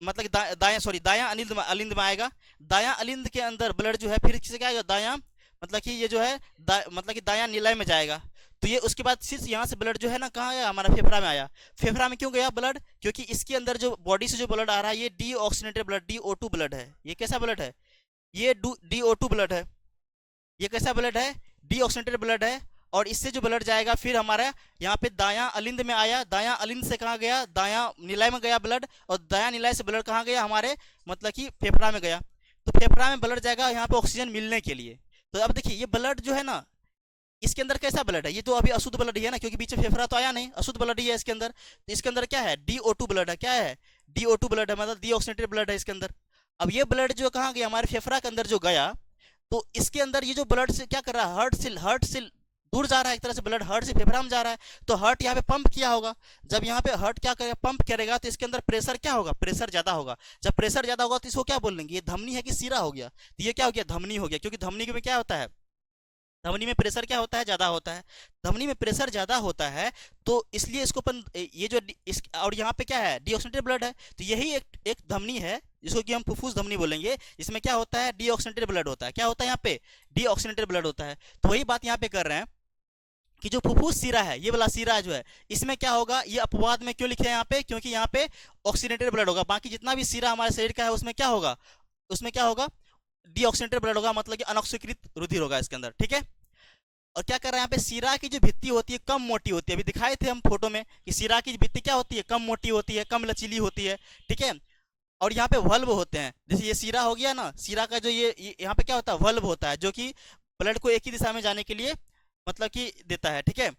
मतलब कि दायां सॉरी दायां अलिंद में आएगा। दायां अलिंद के अंदर ब्लड जो है फिर किसे क्या आएगा, दायां, मतलब कि ये जो है मतलब कि दायां नीलय में जाएगा। तो ये उसके बाद सिर्फ यहाँ से ब्लड जो है ना कहाँ आया, हमारा फेफड़ा में आया। फेफड़ा में क्यों गया ब्लड, क्योंकि इसके अंदर जो बॉडी से जो ब्लड आ रहा है ये डीऑक्सीजनेटेड ब्लड, DO2 ब्लड है। ये कैसा ब्लड है, ये DO2 ब्लड है। ये कैसा ब्लड है, डीऑक्सीजनेटेड ब्लड है। और इससे जो ब्लड जाएगा फिर हमारा यहाँ पे दायां अलिंद में आया, दायां अलिंद से कहाँ गया, दायां निलय में गया ब्लड, और दायां निलय से ब्लड कहाँ गया, हमारे मतलब कि फेफड़ा में गया। तो फेफड़ा में ब्लड जाएगा यहाँ पे ऑक्सीजन मिलने के लिए। तो अब देखिए ये ब्लड जो है ना, इसके अंदर कैसा ब्लड है, ये तो अभी अशुद्ध ब्लड ही है ना, क्योंकि बीच में फेफड़ा तो आया नहीं, अशुद्ध ब्लड ही है इसके अंदर। तो इसके अंदर क्या है, DO2 ब्लड है, क्या है, DO2 ब्लड है, मतलब डीऑक्सीजनेटेड ब्लड है इसके अंदर। अब ये ब्लड जो कहाँ गया, हमारे फेफड़ा के अंदर जो गया, तो इसके अंदर ये जो ब्लड से क्या कर रहा है, हार्ट से दूर जा रहा है, एक तरह से ब्लड हार्ट से फेफड़ा में जा रहा है। तो हार्ट यहाँ पे पंप किया होगा, जब यहाँ पे हार्ट क्या करेगा, पंप करेगा, तो इसके अंदर प्रेशर क्या होगा, प्रेशर ज्यादा होगा। जब प्रेशर ज्यादा होगा तो इसको क्या बोल लेंगे, ये धमनी है कि सीरा हो गया, तो ये क्या हो गया, धमनी हो गया। क्योंकि धमनी में क्या होता है, धमनी में प्रेशर क्या होता है, ज्यादा होता है। धमनी में प्रेशर ज्यादा होता है, तो इसलिए इसको अपन ये जो और यहाँ पे क्या है, डीऑक्सीजनेटेड ब्लड है। तो यही एक धमनी है जिसको कि हम फुफ्फुस धमनी बोलेंगे, इसमें क्या होता है, डीऑक्सीजनेटेड ब्लड होता है। क्या होता है यहाँ पे, डीऑक्सीजनेटेड ब्लड होता है। तो वही बात यहाँ पे कर रहे हैं कि जो फुफ्फुस सीरा है, ये वाला सीरा जो है, इसमें क्या होगा, ये अपवाद में क्यों लिखे हैं यहाँ पे, क्योंकि यहाँ पे ऑक्सीजनेटेड ब्लड होगा। बाकी जितना भी सीरा हमारे शरीर का है उसमें क्या होगा, उसमें क्या होगा, डीऑक्सीजनेटेड ब्लड होगा, मतलब कि अनऑक्सीकृत रुधिर होगा इसके अंदर, ठीक है। और क्या कर रहे हैं यहाँ पे, सीरा की जो भित्ति होती है कम मोटी होती है, अभी दिखाए थे हम फोटो में कि सीरा की भित्ति क्या होती है, कम मोटी होती है, कम लचीली होती है, ठीक है। और यहाँ पे वल्व होते हैं, जैसे ये सीरा हो गया ना, सीरा का जो ये यहाँ पे क्या होता है, वल्व होता है, जो कि ब्लड को एक ही दिशा में जाने के लिए मतलब कि देता है, ठीक है।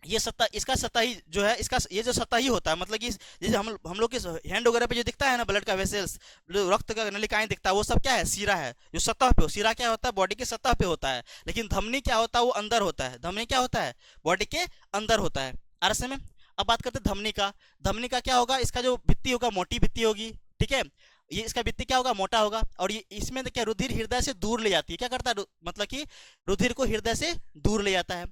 ये सतह, इसका सतही जो है, इसका ये जो सतही होता है, मतलब कि जैसे हम लोग के हैंड वगैरह पे जो दिखता है ना ब्लड का वेसल्स, जो रक्त का नलिकाएं दिखता है, वो सब क्या है, सीरा है, जो सतह पे हो। सीरा क्या होता है, बॉडी के सतह पे होता है। लेकिन धमनी क्या होता है, वो अंदर होता है। धमनी क्या होता है, बॉडी के अंदर होता है। आरसे में अब बात करते हैं धमनी का। धमनी का क्या होगा, इसका जो भित्ति होगा मोटी भित्ति होगी, ठीक है। ये इसका भित्ति क्या होगा, मोटा होगा। और ये इसमें क्या, रुधिर हृदय से दूर ले जाती है, क्या करता है, मतलब कि रुधिर को हृदय से दूर ले जाता है।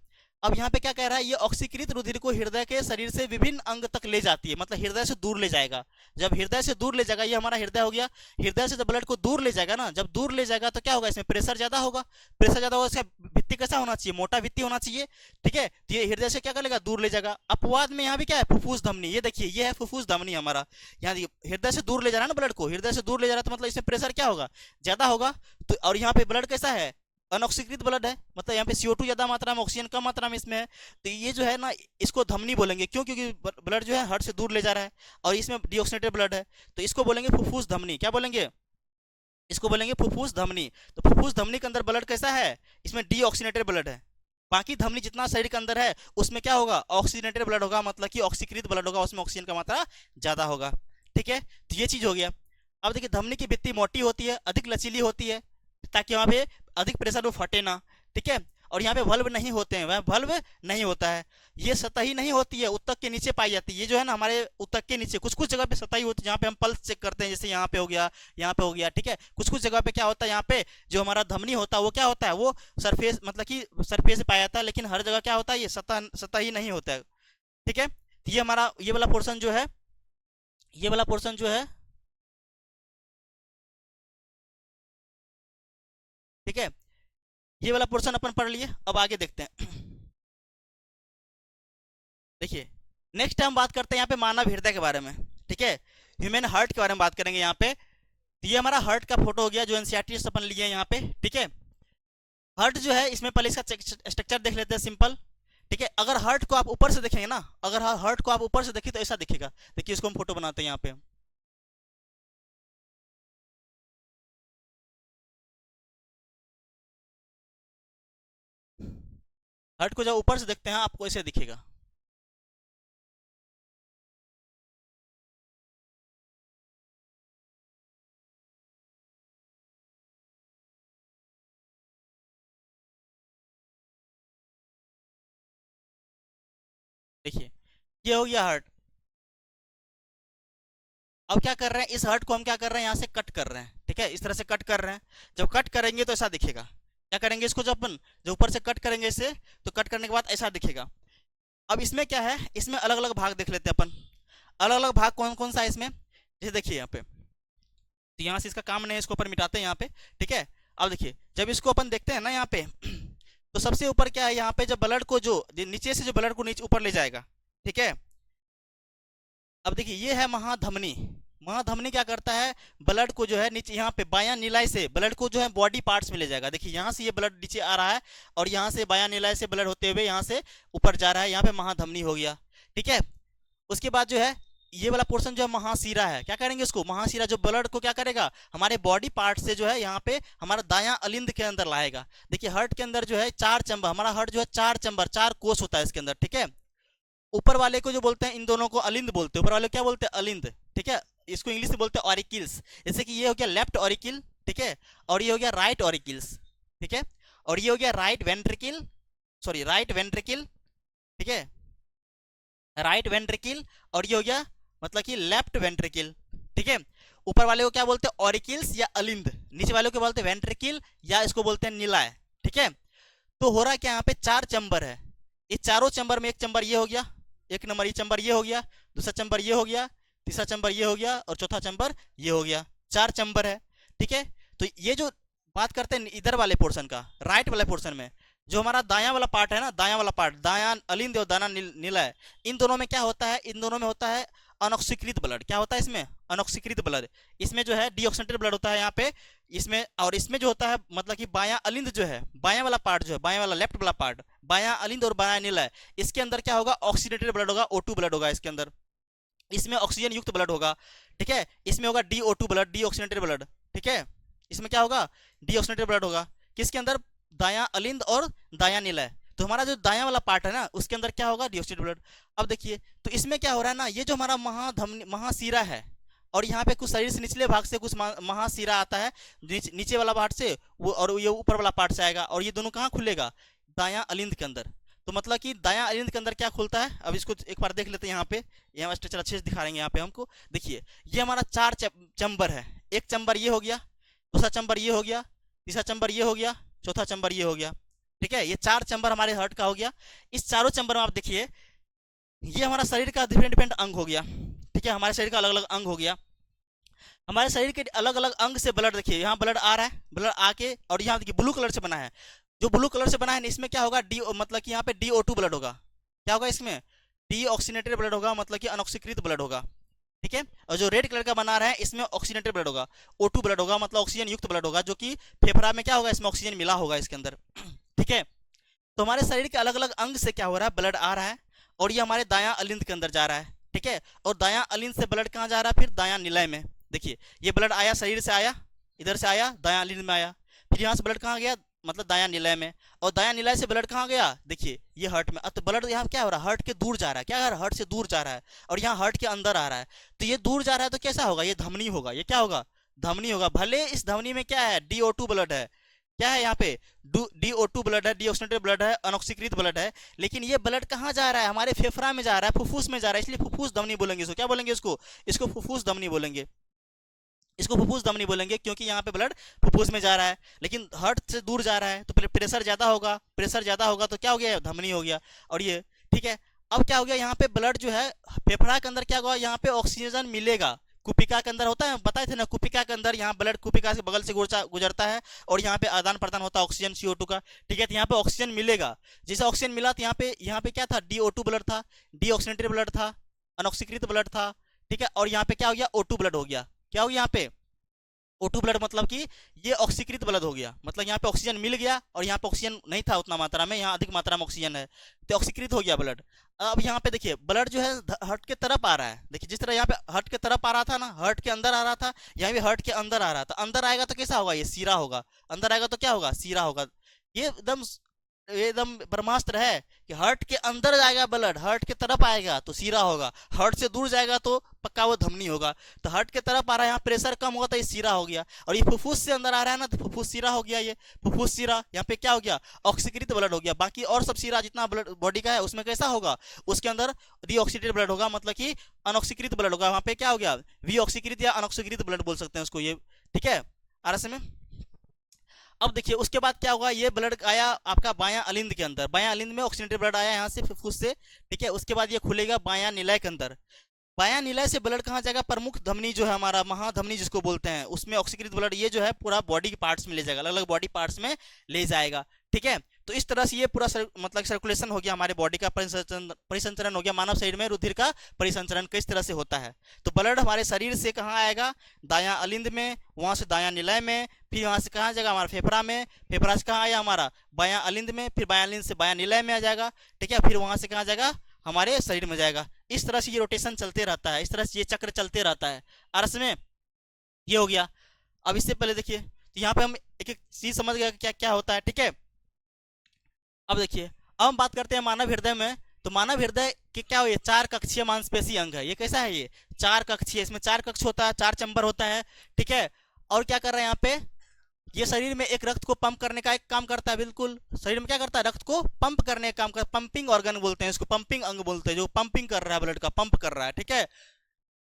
अब यहाँ पे क्या कह रहा है, ये ऑक्सीकृत रुधिर को हृदय के शरीर से विभिन्न अंग तक ले जाती है, मतलब हृदय से दूर ले जाएगा। जब हृदय से दूर ले जाएगा, ये हमारा हृदय हो गया, हृदय से जब ब्लड को दूर ले जाएगा ना, जब दूर ले जाएगा तो क्या होगा, इसमें प्रेशर ज्यादा होगा। प्रेशर ज्यादा होगा, इसका भित्ति कैसा होना चाहिए, मोटा भित्ति होना चाहिए। ठीक है, तो ये हृदय से क्या करेगा, दूर ले जाएगा। अपवाद में यहाँ भी क्या है, फुफ्फुस धमनी, ये देखिए ये है फुफ्फुस धमनी हमारा। यहाँ हृदय से दूर ले जा रहा है ना ब्लड को, हृदय से दूर ले जा रहा है, तो मतलब इसमें प्रेशर क्या होगा, ज्यादा होगा। तो और यहाँ पे ब्लड कैसा है, अनऑक्सीकृत ब्लड है, मतलब यहाँ पे CO2 ज्यादा मात्रा में, ऑक्सीजन कम मात्रा में इसमें है। तो ये जो है ना, इसको धमनी बोलेंगे, क्यों, क्योंकि ब्लड जो है हार्ट से दूर ले जा रहा है और इसमें डीऑक्सीनेटेड ब्लड है, तो इसको बोलेंगे फुफ्फुस धमनी। क्या बोलेंगे, इसको बोलेंगे फुफ्फुस धमनी। तो फुफ्फुस धमनी के अंदर ब्लड कैसा है, इसमें डीऑक्सीनेटेड ब्लड है। बाकी धमनी जितना शरीर के अंदर है उसमें क्या होगा, ऑक्सीजनेटेड ब्लड होगा, मतलब कि ऑक्सीकृत ब्लड होगा, उसमें ऑक्सीजन का मात्रा ज्यादा होगा। ठीक है, तो ये चीज हो गया। अब देखिए धमनी की भित्ति मोटी होती है, अधिक लचीली होती है, ताकि वहां पे अधिक प्रेशर वो फटे ना। ठीक है, और यहाँ पे वल्व नहीं होते हैं, वह वल्व नहीं होता है। ये सतही नहीं होती है, उत्तक के नीचे पाई जाती है। ये जो है ना हमारे उत्तक के नीचे कुछ कुछ जगह पे सतही होती है, जहाँ पे हम पल्स चेक करते हैं, जैसे यहाँ पे हो गया, यहाँ पे हो गया। ठीक है, कुछ कुछ जगह पे क्या होता है, यहाँ पे जो हमारा धमनी होता है वो क्या होता है, वो सरफेस, मतलब कि सरफेस से पाया जाता है, लेकिन हर जगह क्या होता है, ये सतही नहीं होता है। ठीक है, तो ये हमारा ये वाला पोर्सन जो है, ये वाला पोर्सन जो है, ठीक है, ये वाला पोर्शन अपन पढ़ लिए। अब आगे देखते हैं। देखिए नेक्स्ट हम बात करते हैं यहाँ पे मानव हृदय के बारे में। ठीक है, ह्यूमन हार्ट के बारे में बात करेंगे यहाँ पे। तो ये हमारा हार्ट का फोटो हो गया, जो एनसीईआरटी से अपन लिए यहाँ पे। ठीक है, हार्ट जो है, इसमें पहले इसका स्ट्रक्चर देख लेते हैं, सिंपल। ठीक है, अगर हार्ट को आप ऊपर से देखेंगे ना, अगर हार्ट को आप ऊपर से देखें तो ऐसा दिखेगा। देखिए इसको हम फोटो बनाते हैं यहाँ पे। हार्ट को जब ऊपर से देखते हैं आपको ऐसे दिखेगा। देखिए ये हो गया हार्ट। अब क्या कर रहे हैं, इस हर्ट को हम क्या कर रहे हैं, यहाँ से कट कर रहे हैं। ठीक है, इस तरह से कट कर रहे हैं। जब कट करेंगे तो ऐसा दिखेगा। क्या करेंगे, इसको जब अपन जो ऊपर से कट करेंगे इसे, तो कट करने के बाद ऐसा दिखेगा। अब इसमें क्या है, इसमें अलग अलग भाग देख लेते हैं अपन। अलग अलग भाग कौन कौन सा है इसमें, जैसे देखिए यहाँ पे, तो यहाँ से इसका काम नहीं है, इसको ऊपर मिटाते हैं यहाँ पे। ठीक है, अब देखिए जब इसको अपन देखते हैं ना यहाँ पे, तो सबसे ऊपर क्या है, यहाँ पे जब ब्लड को जो नीचे से जो ब्लड को नीचे ऊपर ले जाएगा। ठीक है, अब देखिए ये है महाधमनी। महाधमनी क्या करता है, ब्लड को जो है नीचे यहाँ पे बायां नीलाई से ब्लड को जो है बॉडी पार्ट्स में ले जाएगा। देखिए यहाँ से ये ब्लड नीचे आ रहा है और यहाँ से बायां नीलाई से ब्लड होते हुए यहाँ से ऊपर जा रहा है, यहाँ पे महाधमनी हो गया। ठीक है, उसके बाद जो है ये वाला पोर्शन जो है महाशिरा है। क्या करेंगे इसको, महाशिरा जो ब्लड को क्या करेगा, हमारे बॉडी पार्ट से जो है यहाँ पे हमारा दायां अलिंद के अंदर लाएगा। देखिए हार्ट के अंदर जो है 4 चैम्बर, हमारा हार्ट जो है 4 चैम्बर, 4 कोष होता है इसके अंदर। ठीक है, ऊपर वाले को जो बोलते हैं, इन दोनों को अलिंद बोलते हैं। ऊपर वाले को क्या बोलते हैं, अलिंद। ठीक है, इसको इंग्लिश में बोलते हैं ऑरिकिल्स। जैसे कि ये हो गया लेफ्ट ऑरिकिल। ठीक है, और ये हो गया राइट ऑरिकिल्स। ठीक है, और ये हो गया right ventricle, sorry right ventricle. ठीक है, राइट वेंट्रिकल, और ये हो गया मतलब कि लेफ्ट वेंट्रिकल। ठीक है, ऊपर वाले को क्या बोलते हैं, ऑरिकिल्स या अलिंद। नीचे वाले को बोलते हैं वेंट्रिकल या इसको बोलते हैं निलाय। ठीक है, तो हो रहा क्या, यहाँ पे 4 चैम्बर है। इस चारों चैम्बर में एक चैम्बर ये हो गया, एक नंबर ये चैम्बर ये हो गया, दूसरा चैम्बर ये हो गया, तीसरा चैम्बर ये हो गया और चौथा चैम्बर ये हो गया। 4 चैम्बर है। ठीक है, तो ये जो बात करते हैं इधर वाले पोर्शन का, राइट वाले पोर्शन में जो हमारा दायां वाला पार्ट है ना, दायां वाला पार्ट, दायां अलिंद और दायां नीला, इन दोनों में क्या होता है, इन दोनों में होता है अनऑक्सीकृत ब्लड। क्या होता है इसमें, अनऑक्सीकृत ब्लड। इसमें जो है डीऑक्सीनेटेड ब्लड होता है यहाँ पे इसमें, और इसमें जो होता है मतलब कि बायां अलिंद जो है, बायां वाला पार्ट जो है, बायां वाला लेफ्ट वाला पार्ट, बायां अलिंद और बायां नीला, इसके अंदर क्या होगा, ऑक्सीडेटेड ब्लड होगा, O2 ब्लड होगा इसके अंदर। इसमें ऑक्सीजन युक्त ब्लड होगा। ठीक है, इसमें होगा DO2 ब्लड, डीऑक्सीनेटेड ब्लड। ठीक है, इसमें क्या होगा, डीऑक्सीनेटेड ब्लड होगा। किसके अंदर, दायां अलिंद और दायां नीला। तो हमारा जो दायां वाला पार्ट है ना, उसके अंदर क्या होगा, डीऑक्सीनेटेड ब्लड। अब देखिए तो इसमें क्या हो रहा है ना, ये जो हमारा महाशिरा है, और यहाँ पे कुछ शरीर से निचले भाग से कुछ महाशिरा आता है, नीचे वाला पार्ट से वो, और ये ऊपर वाला पार्ट से आएगा, और ये दोनों कहाँ खुलेगा, दायां अलिंद के अंदर। तो मतलब कि दायां अलिंद के अंदर क्या खुलता है, अब इसको एक बार देख लेते हैं। यहाँ पे यहाँ स्ट्रक्चर अच्छे से दिखाएंगे यहाँ पे हमको। देखिए ये हमारा 4 चैम्बर है। एक चैम्बर ये हो गया, दूसरा चैम्बर ये हो गया, तीसरा चैम्बर ये हो गया, चौथा चैम्बर ये हो गया। ठीक है, ये 4 चैम्बर हमारे हार्ट का हो गया। इस चारों चैम्बर में आप देखिए, ये हमारा शरीर का डिफरेंट डिफरेंट अंग हो गया। ठीक है, हमारे शरीर का अलग अलग अंग हो गया। हमारे शरीर के अलग अलग अंग से ब्लड देखिए, यहाँ ब्लड आ रहा है, ब्लड आके और यहाँ देखिए ब्लू कलर से बना है। जो ब्लू कलर से बना है इसमें क्या होगा, डी मतलब कि यहाँ पे DO2 ब्लड होगा। क्या होगा इसमें, डीऑक्सीनेटेड ब्लड होगा, मतलब कि अनऑक्सीकृत ब्लड होगा। ठीक है, और जो रेड कलर का बना रहा है इसमें ऑक्सीनेटेड ब्लड होगा, O2 ब्लड होगा, मतलब ऑक्सीजन युक्त ब्लड होगा, जो कि फेफड़ा में क्या होगा, इसमें ऑक्सीजन मिला होगा इसके अंदर। ठीक है, तो हमारे शरीर के अलग अलग अंग से क्या हो रहा है, ब्लड आ रहा है, और ये हमारे दायां अलिंद के अंदर जा रहा है। ठीक है, और दायां अलिंद से ब्लड कहाँ जा रहा है, फिर दायां निलय में। देखिए, ये ब्लड आया शरीर से, आया इधर से आया, दायां अलिंद में आया, फिर यहाँ से ब्लड कहाँ गया, मतलब दायां निलय में, और दायां निलय से ब्लड कहाँ गया, देखिए ये हार्ट में। अब तो ब्लड यहाँ क्या हो रहा है, हार्ट के दूर जा रहा है, क्या हार्ट से दूर जा रहा है, और यहाँ हार्ट के अंदर आ रहा है। तो ये दूर जा रहा है तो कैसा होगा, ये धमनी होगा, ये क्या होगा, धमनी होगा। भले इस धमनी में क्या है, DO2 ब्लड है, क्या है यहाँ पे, DO2 ब्लड है, डीऑक्सीनेटेड ब्लड है, अनऑक्सीकृत ब्लड है, लेकिन ये ब्लड कहाँ जा रहा है, हमारे फेफड़ा में जा रहा है, फुफ्फुस में जा रहा है, इसलिए फुफ्फुस धमनी बोलेंगे इसको। क्या बोलेंगे इसको, इसको फुफ्फुस धमनी बोलेंगे, इसको फुफ्फुस धमनी बोलेंगे, क्योंकि यहाँ पे ब्लड फुफ्फुस में जा रहा है, लेकिन हार्ट से दूर जा रहा है, तो प्रेशर ज्यादा होगा, प्रेशर ज्यादा होगा तो क्या हो गया, धमनी हो गया। और ये ठीक है, अब क्या हो गया, यहाँ पे ब्लड जो है फेफड़ा के अंदर क्या होगा, यहाँ पे ऑक्सीजन मिलेगा। कुपिका के अंदर होता है, बताए थे ना, कुपिका के अंदर यहाँ ब्लड कुपिका के बगल से गुजरता है, और यहाँ पे आदान प्रदान होता है ऑक्सीजन CO2 का। ठीक है, तो यहाँ पे ऑक्सीजन मिलेगा, जैसे ऑक्सीजन मिला तो यहाँ पे क्या था, DO2 ब्लड था, डीऑक्सीनेटेड ब्लड था, अनऑक्सीकृत ब्लड था। ठीक है, और यहाँ पे क्या हो गया, O2 ब्लड हो गया। क्या हो गया यहाँ पे, O2 ब्लड, मतलब कि ये ऑक्सीकृत ब्लड हो गया, मतलब यहाँ पे ऑक्सीजन मिल गया, और यहाँ पे ऑक्सीजन नहीं था उतना मात्रा में, यहाँ अधिक मात्रा में ऑक्सीजन है, तो ऑक्सीकृत हो गया ब्लड। अब यहाँ पे देखिए ब्लड जो है हार्ट के तरफ आ रहा है, देखिए जिस तरह यहाँ पे हार्ट के तरफ आ रहा था ना, हार्ट के अंदर आ रहा था, यहाँ भी हार्ट के अंदर आ रहा था। अंदर आएगा तो कैसा होगा, ये सीरा होगा, अंदर आएगा तो क्या होगा, सीरा होगा। ये एकदम ब्रह्मास्त्र है कि हार्ट के अंदर जाएगा ब्लड, हार्ट के तरफ आएगा तो सीरा होगा, हार्ट से दूर जाएगा तो पक्का वो धमनी होगा। तो हार्ट के तरफ आ रहा है, यहाँ प्रेशर कम होगा तो ये सीरा हो गया, और ये फुफ्फुस से अंदर आ रहा है ना, तो फुफ्फुस सीरा हो गया। ये फुफ्फुस सीरा, यहाँ पे क्या हो गया, ऑक्सीकृत ब्लड हो गया। बाकी और सब सीरा जितना ब्लड बॉडी का है उसमें कैसा होगा, उसके अंदर डीऑक्सीडेटेड ब्लड होगा, मतलब कि अनऑक्सीकृत ब्लड होगा। वहाँ पे क्या हो गया, वीऑक्सीकृत या अनऑक्सीकृत ब्लड बोल सकते हैं उसको, ये ठीक है, आरएस में। अब देखिए उसके बाद क्या होगा, ये ब्लड आया आपका बायां अलिंद के अंदर, बायां अलिंद में ऑक्सीडेटेड ब्लड आया यहाँ से फुफ्फुस से। ठीक है, उसके बाद ये खुलेगा बायां निलय के अंदर। बायां निलय से ब्लड कहाँ जाएगा, प्रमुख धमनी जो है हमारा, महाधमनी जिसको बोलते हैं, उसमें ऑक्सीकृत ब्लड ये जो है पूरा बॉडी के पार्ट्स में ले जाएगा, अलग अलग बॉडी पार्ट्स में ले जाएगा। ठीक है, तो इस तरह से ये पूरा मतलब सर्कुलेशन हो गया, हमारे बॉडी का परिसंचरण हो गया। मानव शरीर में रुधिर का परिसंचरण किस तरह से होता है, तो ब्लड हमारे शरीर से कहाँ आएगा, दायां अलिंद में, वहां से दायां निलय में, फिर वहां से कहाँ जाएगा, हमारा फेफड़ा में, फेफड़ा से कहाँ आया हमारा बायां अलिंद में, फिर बायां अलिंद से बायां निलय में आ जाएगा। ठीक है, फिर वहां से कहाँ जाएगा, हमारे शरीर में जाएगा। इस तरह से ये रोटेशन चलते रहता है, इस तरह से ये चक्र चलते रहता है। अरस में ये हो गया। अब इससे पहले देखिए, तो यहाँ पे हम एक एक चीज समझ गए क्या क्या होता है। ठीक है, अब देखिए, अब हम बात करते हैं मानव हृदय में। तो मानव हृदय के क्या हो, ये 4 कक्षीय मांसपेशी अंग है। ये कैसा है, ये 4 कक्षीय, इसमें 4 कक्ष होता है, 4 चैम्बर होता है। ठीक है, और क्या कर रहा है यहाँ पे, ये शरीर में एक रक्त को पंप करने का एक काम करता है। बिल्कुल, शरीर में क्या करता है, रक्त को पंप करने का काम करता है, पंपिंग ऑर्गन बोलते हैं इसको, पंपिंग अंग बोलते हैं, जो पंपिंग कर रहा है, ब्लड का पंप कर रहा है। ठीक है,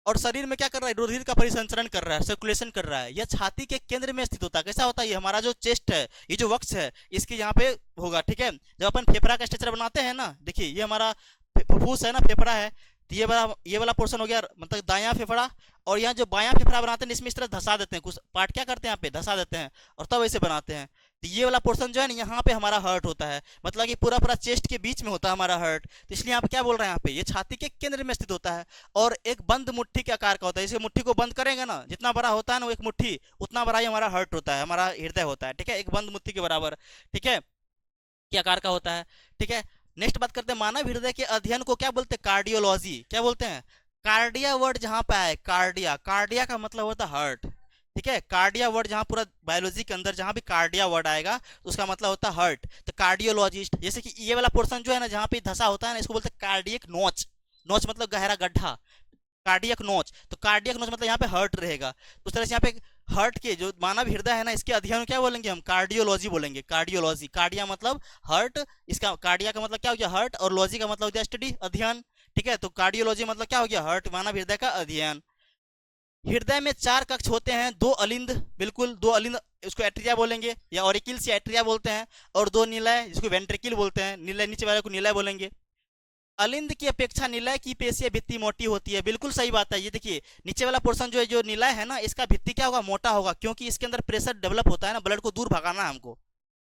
और शरीर में क्या कर रहा है, रुधिर का परिसंचरण कर रहा है, सर्कुलेशन कर रहा है। यह छाती के केंद्र में स्थित होता है। कैसा होता है, ये हमारा जो चेस्ट है, ये जो वक्ष है, इसके यहाँ पे होगा। ठीक है, जब अपन फेफड़ा का स्ट्रक्चर बनाते हैं ना, देखिए ये हमारा फुफ्फुस है ना, फेफड़ा है, तो ये वाला पोर्शन हो गया, मतलब दायां फेफड़ा। और यहाँ जो बायां फेफड़ा बनाते हैं इसमें इस तरह धसा देते हैं, कुछ पार्ट क्या करते हैं यहाँ पे धसा देते हैं, और तब ऐसे बनाते हैं। तो ये वाला पोर्शन जो है ना, यहाँ पे हमारा हार्ट होता है, मतलब कि पूरा पूरा चेस्ट के बीच में होता है हमारा हार्ट। तो इसलिए यहाँ पे क्या बोल रहे हैं, यहाँ पे ये छाती के केंद्र में स्थित होता है, और एक बंद मुट्ठी के आकार का होता है। जैसे मुट्ठी को बंद करेंगे ना, जितना बड़ा होता है ना वो एक मुट्ठी, उतना बड़ा ही हमारा हार्ट होता है, हमारा हृदय होता है। ठीक है, एक बंद मुट्ठी के बराबर। ठीक है, के आकार का होता है। ठीक है, नेक्स्ट बात करते हैं, मानव हृदय के अध्ययन को क्या बोलते हैं, कार्डियोलॉजी। क्या बोलते हैं, कार्डिया वर्ड जहां पे आए, कार्डिया, कार्डिया का मतलब होता है हार्ट। ठीक है, कार्डिया वर्ड जहां पूरा बायोलॉजी के अंदर जहां भी कार्डिया वर्ड आएगा तो उसका मतलब होता है हार्ट। तो कार्डियोलॉजिस्ट, जैसे कि ये वाला पोर्शन जो है ना, जहां पे धसा होता है ना, इसको बोलते हैं कार्डियक नोच। नोच मतलब गहरा गड्ढा, कार्डियक नोच। तो कार्डियक नोच मतलब यहाँ पे हार्ट रहेगा। उस तरह से यहाँ पे हार्ट के जो मानव हृदय है ना, इसके अध्ययन क्या बोलेंगे हम, कार्डियोलॉजी बोलेंगे। कार्डियोलॉजी, कार्डिया मतलब हार्ट, इसका कार्डिया का मतलब क्या हो गया हार्ट, और लॉजी का मतलब हो गया स्टडी, अध्ययन। ठीक है, तो कार्डियोलॉजी मतलब क्या हो गया, हार्ट, मानव हृदय का अध्ययन। हृदय में 4 कक्ष होते हैं, 2 अलिंद, बिल्कुल 2 अलिंद, उसको एट्रिया बोलेंगे या ऑरिकिल्स या एट्रिया बोलते हैं, और 2 निलय जिसको वेंट्रिकल बोलते हैं, निलय नीचे वाले को निलय बोलेंगे। अलिंद की अपेक्षा निलय की पेशीय भित्ति मोटी होती है, बिल्कुल सही बात है। ये देखिए नीचे वाला पोर्शन जो है, जो निलय है ना, इसका भित्ति क्या होगा, मोटा होगा, क्योंकि इसके अंदर प्रेशर डेवलप होता है ना, ब्लड को दूर भगाना है हमको।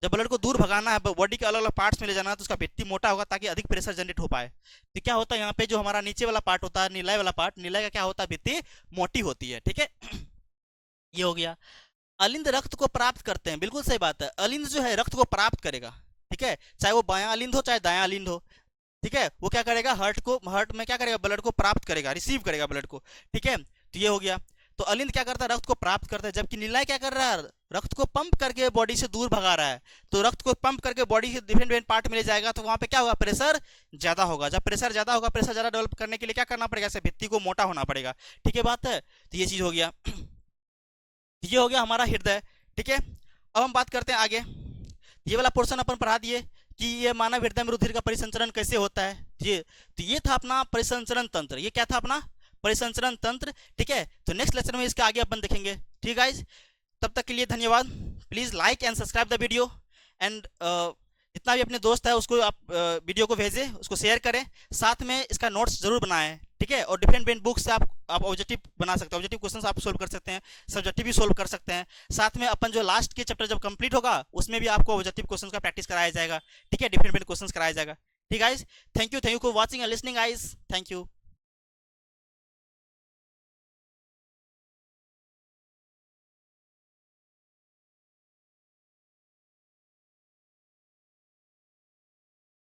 जब ब्लड को दूर भगाना है, बॉडी के अलग अलग पार्ट्स में ले जाना है, तो उसका भित्ति मोटा होगा ताकि अधिक प्रेशर जनरेट हो पाए। तो क्या होता है यहाँ पे, जो हमारा नीचे वाला पार्ट होता है, निलय वाला पार्ट, निलय का क्या होता है, भित्ति मोटी होती है, ठीक है। ये हो गया। अलिंद रक्त को प्राप्त करते हैं, बिल्कुल सही बात है। अलिंद जो है रक्त को प्राप्त करेगा, ठीक है, चाहे वो बायां अलिंद हो चाहे दायां अलिंद हो, ठीक है, वो क्या करेगा, हार्ट में क्या करेगा, ब्लड को प्राप्त करेगा, रिसीव करेगा ब्लड को, ठीक है। तो ये हो गया। तो अलिंद क्या करता है, रक्त को प्राप्त करता है, जबकि निलय क्या कर रहा है, रक्त को पंप करके बॉडी से दूर भगा रहा है। तो रक्त को पंप करके बॉडी से डिफरेंट डिफरेंट पार्ट में ले जाएगा, तो वहां पे क्या होगा, प्रेशर ज्यादा होगा। जब प्रेशर ज्यादा होगा, प्रेशर ज्यादा डेवलप करने के लिए क्या करना पड़ेगा, भित्ति को मोटा होना पड़ेगा, ठीक है, बात है। तो ये चीज हो गया। ये हो गया हमारा हृदय, ठीक है। अब हम बात करते हैं आगे। ये वाला पोर्शन अपन पढ़ा दिए कि ये मानव हृदय में रुधिर का परिसंचरण कैसे होता है। ये तो ये था अपना परिसंचरण तंत्र। ये क्या था अपना परिसंचरण तंत्र, ठीक है। तो नेक्स्ट लेक्चर में इसके आगे अपन देखेंगे, ठीक है। तब तक के लिए धन्यवाद। Please like and subscribe the video, and जितना भी अपने दोस्त है उसको आप वीडियो को भेजें, उसको शेयर करें, साथ में इसका नोट्स जरूर बनाएं, ठीक है। और डिफरेंट डिफरेंट बुक से आप ऑब्जेक्टिव बना सकते हैं, ऑब्जेक्टिव क्वेश्चन आप सोल्व कर सकते हैं, सब्जेक्टिव भी सोल्व कर सकते हैं। साथ में अपन जो लास्ट के चैप्टर जब कंप्लीट होगा, उसमें भी आपको ऑब्जेक्टिव क्वेश्चन का प्रैक्टिस कराया जाएगा, ठीक है, डिफरेंट डिफरेंट क्वेश्चन कराया जाएगा, ठीक है। Thank you for watching and listening guys, thank you.